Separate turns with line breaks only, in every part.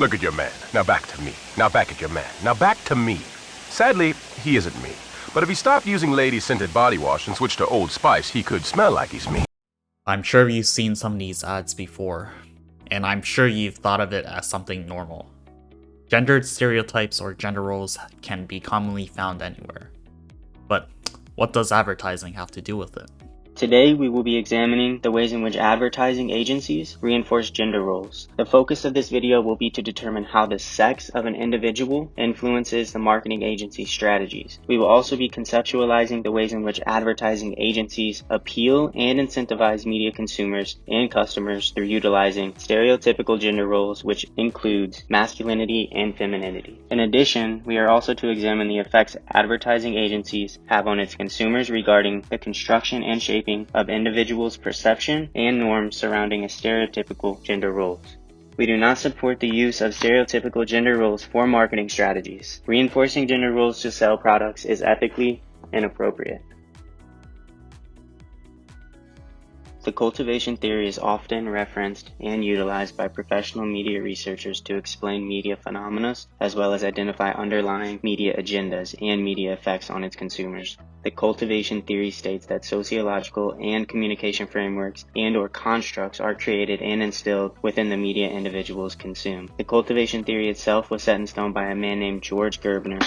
Look at your man. Now back to me. Now back at your man. Now back to me. Sadly, he isn't me. But if he stopped using lady-scented body wash and switched to Old Spice, he could smell like he's me.
I'm sure you've seen some of these ads before, and I'm sure you've thought of it as something normal. Gendered stereotypes or gender roles can be commonly found anywhere. But what does advertising have to do with it?
Today, we will be examining the ways in which advertising agencies reinforce gender roles. The focus of this video will be to determine how the sex of an individual influences the marketing agency's strategies. We will also be conceptualizing the ways in which advertising agencies appeal and incentivize media consumers and customers through utilizing stereotypical gender roles, which includes masculinity and femininity. In addition, we are also to examine the effects advertising agencies have on its consumers regarding the construction and shaping of individuals' perception and norms surrounding a stereotypical gender roles. We do not support the use of stereotypical gender roles for marketing strategies. Reinforcing gender roles to sell products is ethically inappropriate. The cultivation theory is often referenced and utilized by professional media researchers to explain media phenomena, as well as identify underlying media agendas and media effects on its consumers. The cultivation theory states that sociological and communication frameworks and/or constructs are created and instilled within the media individuals consume. The cultivation theory itself was set in stone by a man named George Gerbner,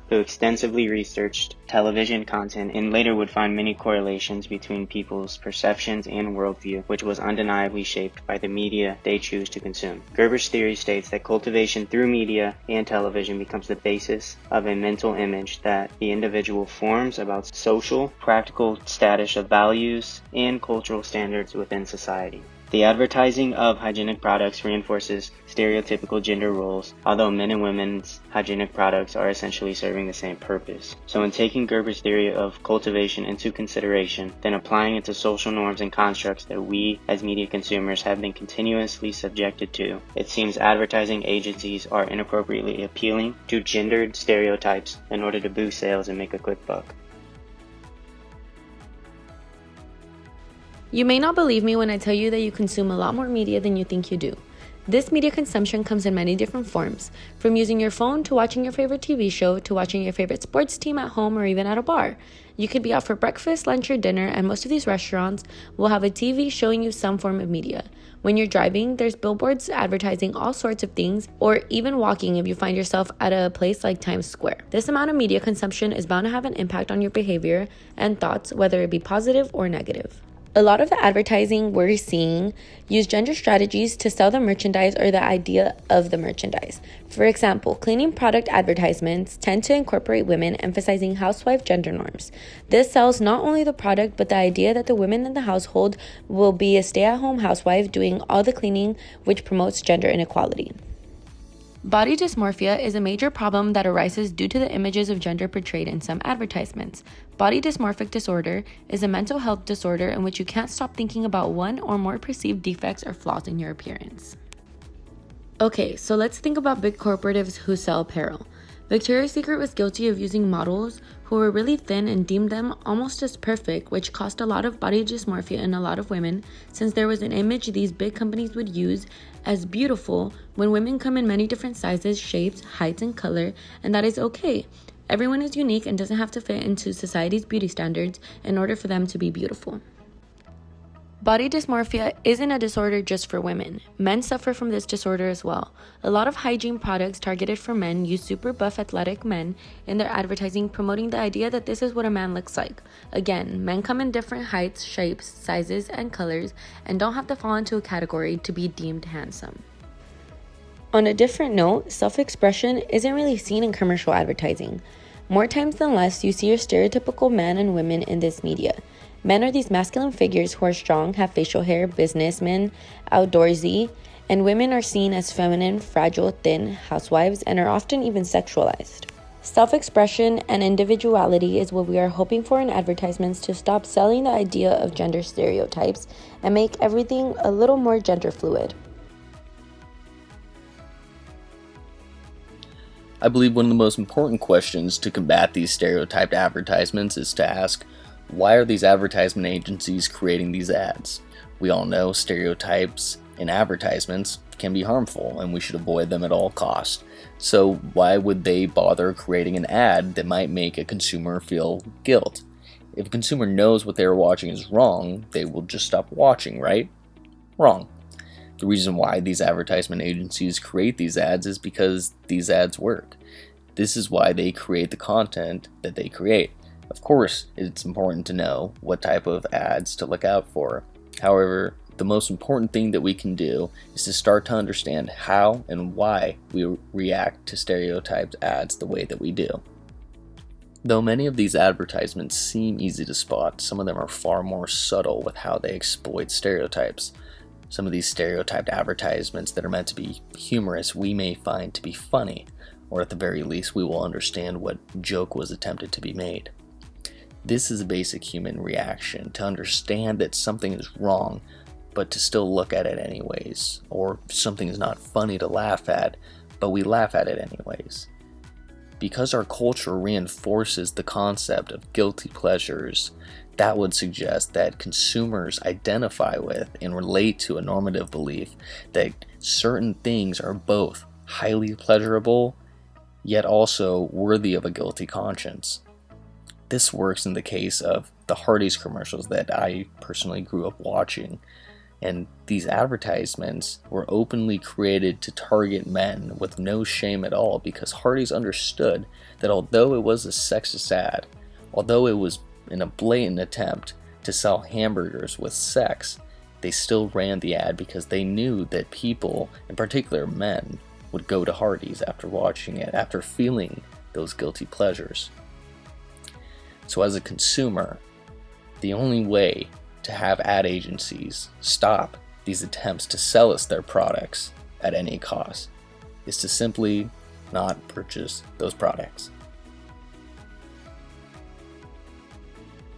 who extensively researched television content and later would find many correlations between people's perceptions and worldview, which was undeniably shaped by the media they choose to consume. Gerber's theory states that cultivation through media and television becomes the basis of a mental image that the individual forms about social, practical status of values, and cultural standards within society. The advertising of hygienic products reinforces stereotypical gender roles, although men and women's hygienic products are essentially serving the same purpose. So in taking Gerber's theory of cultivation into consideration, then applying it to social norms and constructs that we as media consumers have been continuously subjected to, it seems advertising agencies are inappropriately appealing to gendered stereotypes in order to boost sales and make a quick buck.
You may not believe me when I tell you that you consume a lot more media than you think you do. This media consumption comes in many different forms, from using your phone to watching your favorite TV show to watching your favorite sports team at home or even at a bar. You could be out for breakfast, lunch, or dinner, and most of these restaurants will have a TV showing you some form of media. When you're driving, there's billboards advertising all sorts of things, or even walking if you find yourself at a place like Times Square. This amount of media consumption is bound to have an impact on your behavior and thoughts, whether it be positive or negative. A lot of the advertising we're seeing use gender strategies to sell the merchandise or the idea of the merchandise. For example, cleaning product advertisements tend to incorporate women, emphasizing housewife gender norms. This sells not only the product, but the idea that the women in the household will be a stay-at-home housewife doing all the cleaning, which promotes gender inequality. Body dysmorphia is a major problem that arises due to the images of gender portrayed in some advertisements. Body dysmorphic disorder is a mental health disorder in which you can't stop thinking about one or more perceived defects or flaws in your appearance. Okay, so let's think about big corporatives who sell apparel. Victoria's Secret was guilty of using models who were really thin and deemed them almost as perfect, which caused a lot of body dysmorphia in a lot of women, since there was an image these big companies would use as beautiful when women come in many different sizes, shapes, heights, and color, and that is okay. Everyone is unique and doesn't have to fit into society's beauty standards in order for them to be beautiful. Body dysmorphia isn't a disorder just for women. Men suffer from this disorder as well. A lot of hygiene products targeted for men use super buff athletic men in their advertising, promoting the idea that this is what a man looks like. Again, men come in different heights, shapes, sizes, and colors, and don't have to fall into a category to be deemed handsome. On a different note, self-expression isn't really seen in commercial advertising. More times than less, you see your stereotypical men and women in this media. Men are these masculine figures who are strong, have facial hair, businessmen, outdoorsy, and women are seen as feminine, fragile, thin, housewives, and are often even sexualized. Self-expression and individuality is what we are hoping for in advertisements to stop selling the idea of gender stereotypes and make everything a little more gender fluid.
I believe one of the most important questions to combat these stereotyped advertisements is to ask, why are these advertisement agencies creating these ads? We all know stereotypes in advertisements can be harmful and we should avoid them at all costs. So why would they bother creating an ad that might make a consumer feel guilt? If a consumer knows what they're watching is wrong, they will just stop watching, right? Wrong. The reason why these advertisement agencies create these ads is because these ads work. This is why they create the content that they create. Of course, it's important to know what type of ads to look out for. However, the most important thing that we can do is to start to understand how and why we react to stereotyped ads the way that we do. Though many of these advertisements seem easy to spot, some of them are far more subtle with how they exploit stereotypes. Some of these stereotyped advertisements that are meant to be humorous we may find to be funny, or at the very least we will understand what joke was attempted to be made. This is a basic human reaction, to understand that something is wrong, but to still look at it anyways, or something is not funny to laugh at, but we laugh at it anyways. Because our culture reinforces the concept of guilty pleasures, that would suggest that consumers identify with and relate to a normative belief that certain things are both highly pleasurable, yet also worthy of a guilty conscience. This works in the case of the Hardee's commercials that I personally grew up watching. And these advertisements were openly created to target men with no shame at all, because Hardee's understood that although it was a sexist ad, although it was in a blatant attempt to sell hamburgers with sex, they still ran the ad because they knew that people, in particular men, would go to Hardee's after watching it, after feeling those guilty pleasures. So as a consumer, the only way to have ad agencies stop these attempts to sell us their products at any cost is to simply not purchase those products.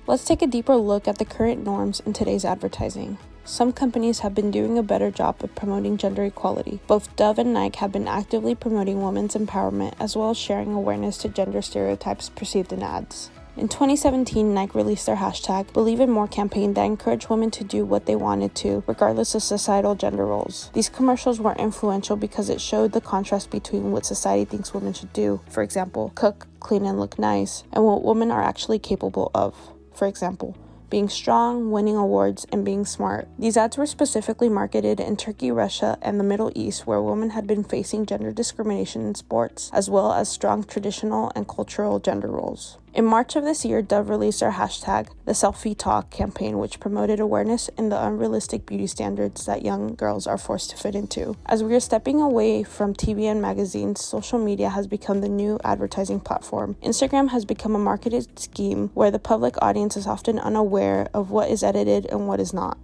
Let's take a deeper look at the current norms in today's advertising. Some companies have been doing a better job of promoting gender equality. Both Dove and Nike have been actively promoting women's empowerment as well as sharing awareness to gender stereotypes perceived in ads. In 2017, Nike released their hashtag Believe in More campaign that encouraged women to do what they wanted to, regardless of societal gender roles. These commercials were influential because it showed the contrast between what society thinks women should do, for example, cook, clean, and look nice, and what women are actually capable of, for example, being strong, winning awards, and being smart. These ads were specifically marketed in Turkey, Russia, and the Middle East, where women had been facing gender discrimination in sports, as well as strong traditional and cultural gender roles. In March of this year, Dove released their hashtag, the Selfie Talk campaign, which promoted awareness in the unrealistic beauty standards that young girls are forced to fit into. As we are stepping away from TV and magazines, social media has become the new advertising platform. Instagram has become a marketed scheme where the public audience is often unaware of what is edited and what is not.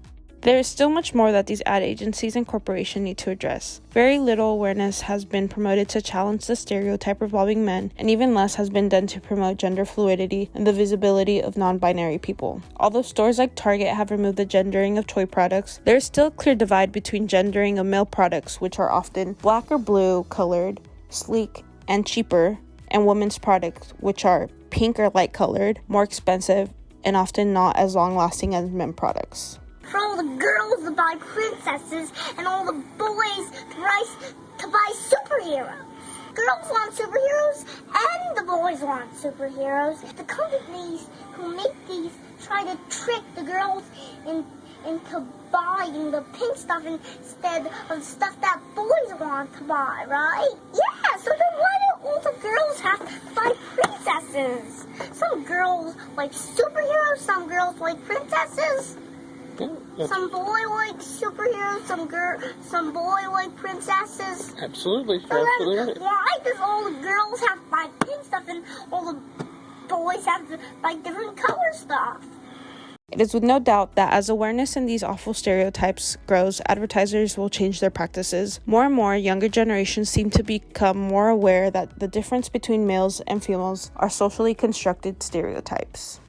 There is still much more that these ad agencies and corporations need to address. Very little awareness has been promoted to challenge the stereotype revolving men, and even less has been done to promote gender fluidity and the visibility of non-binary people. Although stores like Target have removed the gendering of toy products, there is still a clear divide between gendering of male products, which are often black or blue colored, sleek, and cheaper, and women's products, which are pink or light colored, more expensive, and often not as long-lasting as men products.
For all the girls to buy princesses and all the boys to buy superheroes. Girls want superheroes and the boys want superheroes. The companies who make these try to trick the girls into buying the pink stuff instead of stuff that boys want to buy, right? Yeah, so then why do all the girls have to buy princesses? Some girls like superheroes, some girls like princesses. Some boy like superheroes, some boy like princesses.
Absolutely,
So then, why does all the girls have to buy pink stuff and all the boys have to buy different color stuff?
It is with no doubt that as awareness in these awful stereotypes grows, advertisers will change their practices. More and more, younger generations seem to become more aware that the difference between males and females are socially constructed stereotypes.